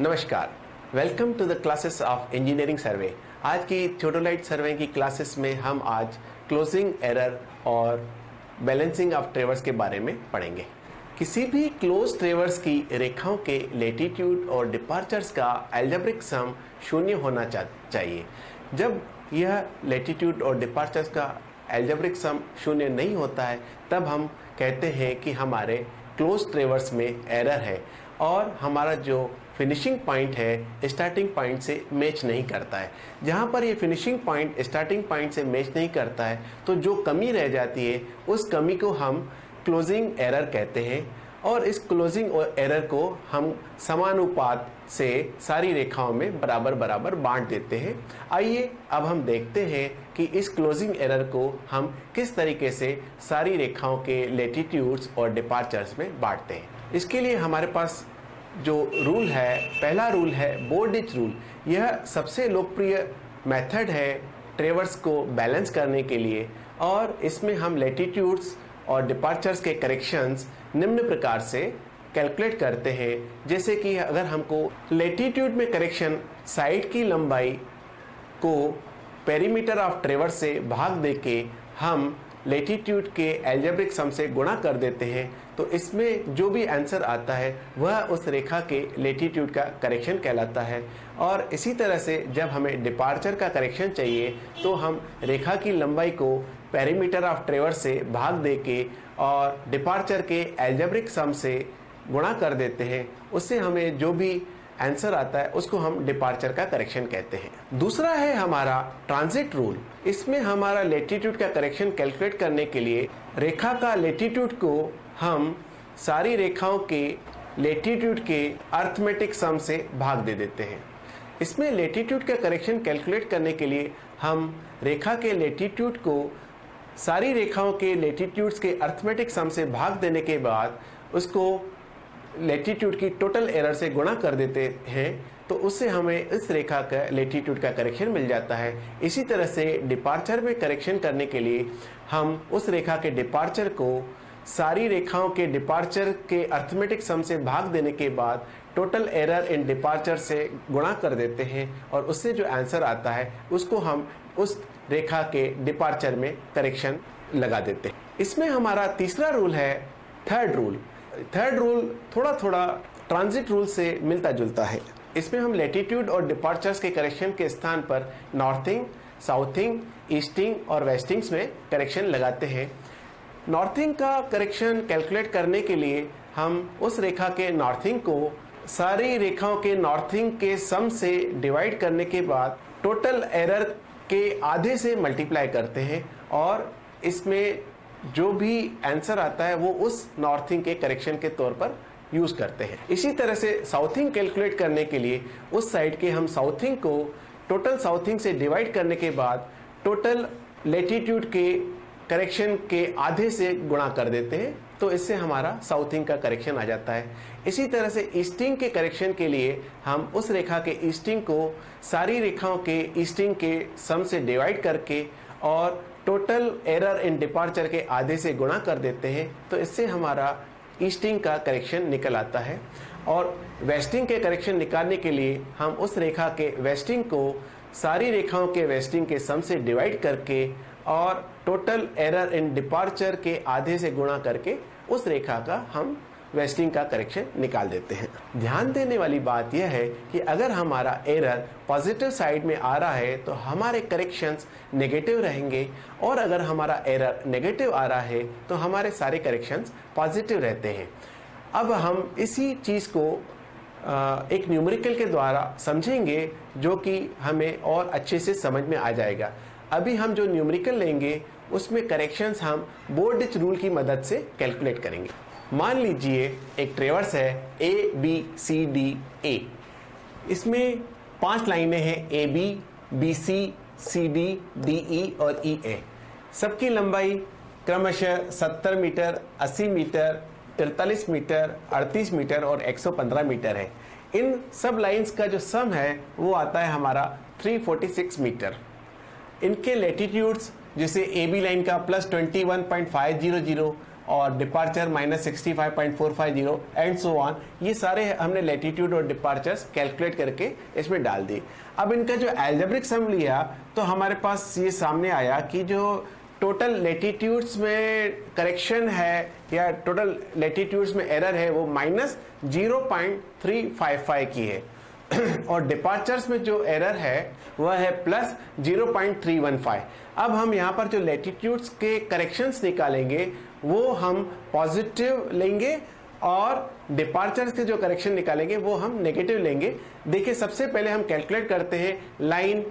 नमस्कार, welcome to the classes of engineering survey. आज की थियोडोलाइट सर्वे की क्लासेस में हम आज क्लोजिंग एरर और बैलेंसिंग ऑफ ट्रेवर्स के बारे में पढ़ेंगे। किसी भी क्लोज ट्रेवर्स की रेखाओं के लेटीट्यूड और डिपार्चर्स का अलजेब्रिक सम शून्य होना चाहिए। जब यह लेटीट्यूड और डिपार्चर्स का अलजेब्रिक सम शून्य नहीं होता है तब हम कहते हैं कि हमारे क्लोज ट्रेवर्स में एरर है और हमारा जो फिनिशिंग पॉइंट है स्टार्टिंग पॉइंट से मैच नहीं करता है। जहाँ पर ये फिनिशिंग पॉइंट स्टार्टिंग पॉइंट से मैच नहीं करता है तो जो कमी रह जाती है उस कमी को हम क्लोजिंग एरर कहते हैं और इस क्लोजिंग एरर को हम समानुपात से सारी रेखाओं में बराबर बराबर बांट देते हैं। आइए अब हम देखते हैं कि इस क्लोजिंग एरर को हम किस तरीके से सारी रेखाओं के लेटीट्यूड्स और डिपार्चर्स में बांटते हैं। इसके लिए हमारे पास जो रूल है, पहला रूल है बोर्डिच रूल। यह सबसे लोकप्रिय मेथड है ट्रेवर्स को बैलेंस करने के लिए और इसमें हम लेटीट्यूड्स और डिपार्चर्स के करेक्शंस निम्न प्रकार से कैलकुलेट करते हैं। जैसे कि अगर हमको लेटीट्यूड में करेक्शन साइड की लंबाई को पेरीमीटर ऑफ ट्रेवर्स से भाग देके हम लेटीट्यूड के अलजेब्रिक सम से गुणा कर देते हैं तो इसमें जो भी आंसर आता है वह उस रेखा के लेटीट्यूड का करेक्शन कहलाता है। और इसी तरह से जब हमें डिपार्चर का करेक्शन चाहिए तो हम रेखा की लंबाई को पेरीमीटर ऑफ ट्रेवर्स से भाग देके और डिपार्चर के अलजेब्रिक सम से गुणा कर देते हैं। उससे हमें जो भी आंसर आता है उसको हम डिपार्चर का करेक्शन कहते हैं। दूसरा है हमारा ट्रांजिट रूल। इसमें हमारा लेटीट्यूड का करेक्शन कैलकुलेट करने के लिए रेखा का लेटीट्यूड को हम सारी रेखाओं के लेटीट्यूड के अर्थमेटिक सम से भाग दे देते हैं। इसमें लेटीट्यूड का करेक्शन कैलकुलेट करने के लिए हम रेखा के लेटीट्यूड को सारी रेखाओं के लेटीट्यूड्स के अर्थमेटिक सम से भाग देने के बाद उसको लेटीट्यूड की टोटल एरर से गुणा कर देते हैं तो उससे हमें इस रेखा का लेटीट्यूड का करेक्शन मिल जाता है। इसी तरह से डिपार्चर में करेक्शन करने के लिए हम उस रेखा के डिपार्चर को सारी रेखाओं के डिपार्चर के अर्थमेटिक सम से भाग देने के बाद टोटल एरर इन डिपार्चर से गुणा कर देते हैं और उससे जो आंसर आता है उसको हम उस रेखा के डिपार्चर में करेक्शन लगा देते हैं। इसमें हमारा तीसरा रूल है थर्ड रूल। थर्ड रूल थोड़ा थोड़ा ट्रांजिट रूल से मिलता जुलता है। इसमें हम लेटीट्यूड और डिपार्चर्स के करेक्शन के स्थान पर नॉर्थिंग, साउथिंग, ईस्टिंग और वेस्टिंग्स में करेक्शन लगाते हैं। नॉर्थिंग का करेक्शन कैलकुलेट करने के लिए हम उस रेखा के नॉर्थिंग को सारी रेखाओं के नॉर्थिंग के सम से डिवाइड करने के बाद टोटल एरर के आधे से मल्टीप्लाई करते हैं और इसमें जो भी आंसर आता है वो उस नॉर्थिंग के करेक्शन के तौर पर यूज करते हैं। इसी तरह से साउथिंग कैलकुलेट करने के लिए उस साइड के हम साउथिंग को टोटल साउथिंग से डिवाइड करने के बाद टोटल लेटीट्यूड के करेक्शन के आधे से गुणा कर देते हैं तो इससे हमारा साउथिंग का करेक्शन आ जाता है। इसी तरह से ईस्टिंग के करेक्शन के लिए हम उस रेखा के ईस्टिंग को सारी रेखाओं के ईस्टिंग के सम से डिवाइड करके और टोटल एरर इन डिपार्चर के आधे से गुणा कर देते हैं तो इससे हमारा ईस्टिंग का करेक्शन निकल आता है। और वेस्टिंग के करेक्शन निकालने के लिए हम उस रेखा के वेस्टिंग को सारी रेखाओं के वेस्टिंग के सम से डिवाइड करके और टोटल एरर इन डिपार्चर के आधे से गुणा करके उस रेखा का हम वेस्टिंग का करेक्शन निकाल देते हैं। ध्यान देने वाली बात यह है कि अगर हमारा एरर पॉजिटिव साइड में आ रहा है तो हमारे करेक्शंस नेगेटिव रहेंगे और अगर हमारा एरर नेगेटिव आ रहा है तो हमारे सारे करेक्शंस पॉजिटिव रहते हैं। अब हम इसी चीज़ को एक न्यूमेरिकल के द्वारा समझेंगे जो कि हमें और अच्छे से समझ में आ जाएगा। अभी हम जो न्यूमेरिकल लेंगे उसमें करेक्शंस हम बोर्डिच रूल की मदद से कैलकुलेट करेंगे। मान लीजिए एक ट्रेवर्स है ABCDA। इसमें 5 लाइनें हैं AB, BC, CD, DE और EA। सबकी लंबाई क्रमशः 70 मीटर, 80 मीटर, 43 मीटर, 38 मीटर और 115 मीटर है। इन सब लाइंस का जो सम है वो आता है हमारा 346 मीटर। इनके लेटीट्यूड्स जैसे ए बी लाइन का +21.500 और डिपार्चर -65.450 एंड सो ऑन, ये सारे हमने लैटिट्यूड और डिपार्चर्स कैलकुलेट करके इसमें डाल दिए। अब इनका जो अलजेब्रिक सम लिया तो हमारे पास ये सामने आया कि जो टोटल लैटिट्यूड्स में करेक्शन है या टोटल लैटिट्यूड्स में एरर है वो -0.355 की है और डिपार्चर्स में जो एरर है वह है +0.315। अब हम यहाँ पर जो लैटिट्यूड्स के करेक्शंस निकालेंगे वो हम पॉजिटिव लेंगे और डिपार्चर्स के जो करेक्शन निकालेंगे वो हम नेगेटिव लेंगे। देखिए सबसे पहले हम कैलकुलेट करते हैं लाइन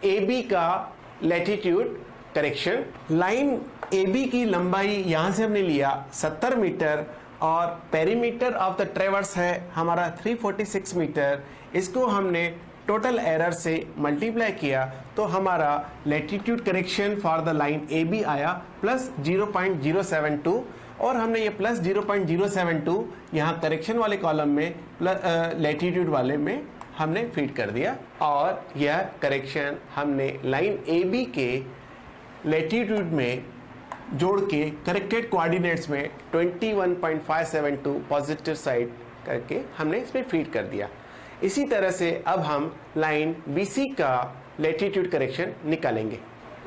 ए बी का latitude correction. Line A B की लंबाई यहां से हमने लिया 70 मीटर और पेरीमीटर ऑफ द ट्रेवर्स है हमारा 346 मीटर। इसको हमने टोटल एरर से मल्टीप्लाई किया तो हमारा latitude correction for the line A B आया +0.072 और हमने ये +0.072 यहाँ करेक्शन वाले कॉलम में लैटिट्यूड वाले में हमने फीड कर दिया और यह करेक्शन हमने लाइन ए बी के लैटिट्यूड में जोड़ के करेक्टेड कोऑर्डिनेट्स में 21.572 पॉजिटिव साइड करके हमने इसमें फीड कर दिया। इसी तरह से अब हम लाइन BC का लैटिट्यूड करेक्शन निकालेंगे।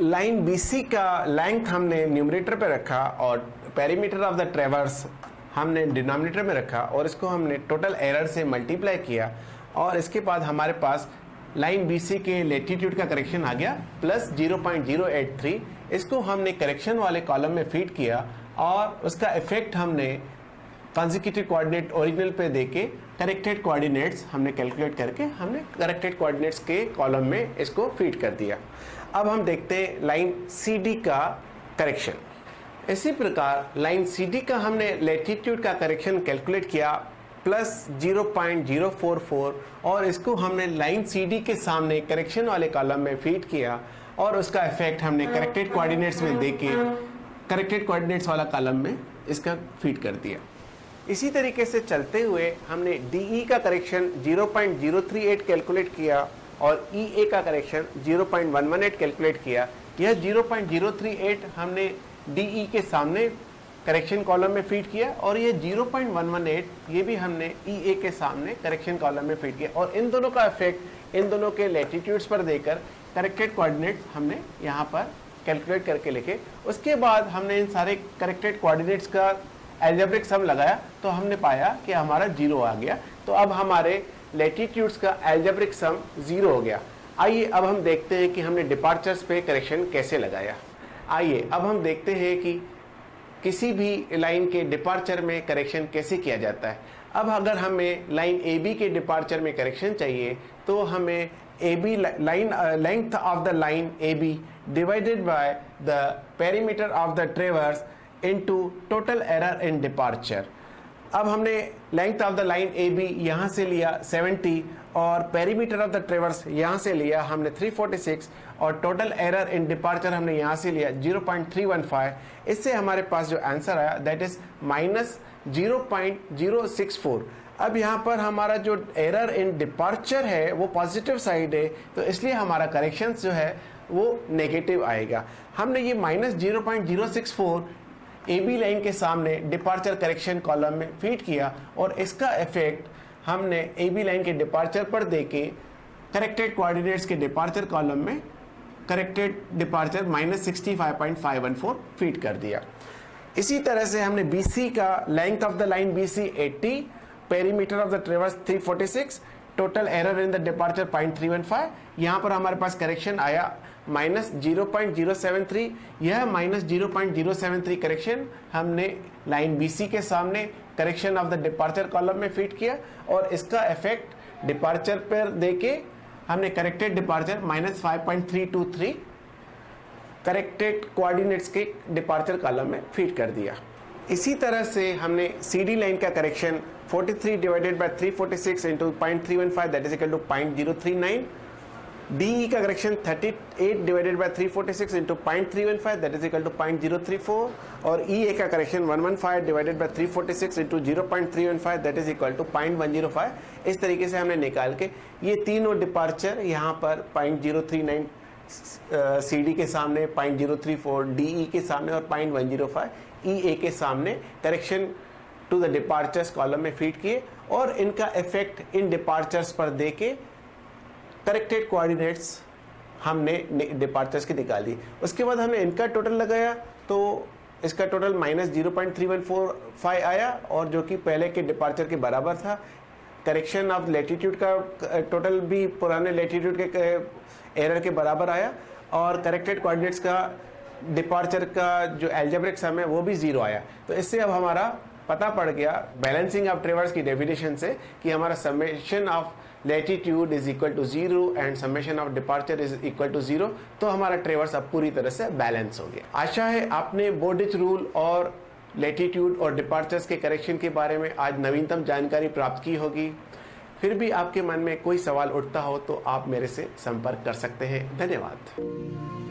लाइन BC का लेंथ हमने न्यूमरेटर पे रखा और पेरीमीटर ऑफ द ट्रेवर्स हमने डिनोमिनेटर में रखा और इसको हमने टोटल एरर से मल्टीप्लाई किया और इसके बाद हमारे पास लाइन BC के लैटिट्यूड का करेक्शन आ गया +0.083। इसको हमने करेक्शन वाले कॉलम में फीड किया और उसका इफेक्ट हमने कंसेक्यूटिव कोऑर्डिनेट ओरिजिनल पे देके करेक्टेड कोऑर्डिनेट्स हमने कैलकुलेट करके हमने करेक्टेड कोऑर्डिनेट्स के कॉलम में इसको फीड कर दिया। अब हम देखते हैं लाइन CD का करेक्शन। इसी प्रकार लाइन CD का हमने लैटिट्यूड का करेक्शन कैलकुलेट किया +0.044 और इसको हमने लाइन CD के सामने करेक्शन वाले कॉलम में फीड किया और उसका इफेक्ट हमने करेक्टेड कोऑर्डिनेट्स में देके करेक्टेड कोऑर्डिनेट्स वाला कॉलम में इसका फीड कर दिया। इसी तरीके से चलते हुए हमने DE का करेक्शन 0.038 कैलकुलेट किया और EA का करेक्शन 0.118 कैलकुलेट किया। यह 0.038 हमने DE के सामने करेक्शन कॉलम में फीड किया और ये 0.118 ये भी हमने EA के सामने करेक्शन कॉलम में फीड किया और इन दोनों का इफेक्ट इन दोनों के लैटिट्यूड्स पर देकर करेक्टेड कोऑर्डिनेट्स हमने यहाँ पर कैलकुलेट करके लिखे। उसके बाद हमने इन सारे करेक्टेड कोऑर्डिनेट्स का अलजेब्रिक सम लगाया तो हमने पाया कि हमारा 0 आ गया। तो अब हमारे लैटिट्यूड्स का अलजेब्रिक सम 0 हो गया। आइए अब हम देखते हैं कि हमने डिपार्चर्स पे करेक्शन कैसे लगाया। आइए अब हम देखते हैं कि किसी भी लाइन के डिपार्चर में करेक्शन कैसे किया जाता है। अब अगर हमें लाइन AB के डिपार्चर में करेक्शन चाहिए तो हमें AB line length of the line AB divided by the perimeter of the ट्रेवर्स into total error in departure. अब हमने length of the line AB यहाँ से लिया 70 और पेरीमीटर ऑफ द ट्रेवर्स यहाँ से लिया हमने 346 और टोटल एरर इन डिपार्चर हमने यहाँ से लिया 0.315। इससे हमारे पास जो आंसर आया दैट इज -0.064। अब यहाँ पर हमारा जो एरर इन डिपार्चर है वो पॉजिटिव साइड है तो इसलिए हमारा करेक्शन जो है वो नेगेटिव आएगा। हमने ये -0.064 AB लाइन के सामने डिपार्चर करेक्शन कॉलम में फीड किया और इसका इफेक्ट हमने AB लाइन के डिपार्चर पर देके करेक्टेड कोऑर्डिनेट्स के डिपार्चर कॉलम में करेक्टेड डिपार्चर -65.514 फीड कर दिया। इसी तरह से हमने BC का length of the line BC 80, perimeter of the ट्रेवर्स 346, total error in the departure 0.315। यहाँ पर हमारे पास करेक्शन आया -0.073। यह -0.073 करेक्शन हमने लाइन BC के सामने correction of the departure column में फीड किया और इसका इफेक्ट डिपार्चर पर देके हमने करेक्टेड डिपार्चर -5.323 करेक्टेड कोऑर्डिनेट्स के डिपार्चर कॉलम में फीड कर दिया। इसी तरह से हमने CD लाइन का correction 43 divided by 346 into 0.315 that is equal to 0.039। DE का correction 38 divided by 346 into 0.315 that is equal to 0.034 और EA का correction 115 divided by 346 into 0.315 that is equal to 0.105। इस तरीके से हमने निकाल के ये तीनों डिपार्चर यहाँ पर 0.039 CD के सामने 0.034, DE के सामने और 0.105 EA के सामने correction to the departures column में फीड किए और इनका इफेक्ट इन डिपार्चर्स पर देके करेक्टेड कोऑर्डिनेट्स हमने डिपार्चर्स की निकाल दी। उसके बाद हमने इनका टोटल लगाया तो इसका टोटल -0.3145 आया और जो कि पहले के डिपार्चर के बराबर था। करेक्शन ऑफ लैटिट्यूड का टोटल भी पुराने लैटिट्यूड के एरर के बराबर आया और करेक्टेड कोऑर्डिनेट्स का डिपार्चर का जो अलजेब्रिक सम है वो भी 0 आया। तो इससे अब हमारा पता पड़ गया बैलेंसिंग ऑफ ट्रेवर्स की डेफिनेशन से कि हमारा summation of latitude is equal to 0 and summation of departure is equal to 0। तो हमारा ट्रेवर्स अब पूरी तरह से बैलेंस हो गया। आशा है आपने बोर्डिच रूल और लैटिट्यूड और डिपार्चर्स के करेक्शन के बारे में आज नवीनतम जानकारी प्राप्त की होगी। फिर भी आपके मन में कोई सवाल उठता हो तो आप मेरे से संपर्क कर सकते हैं। धन्यवाद।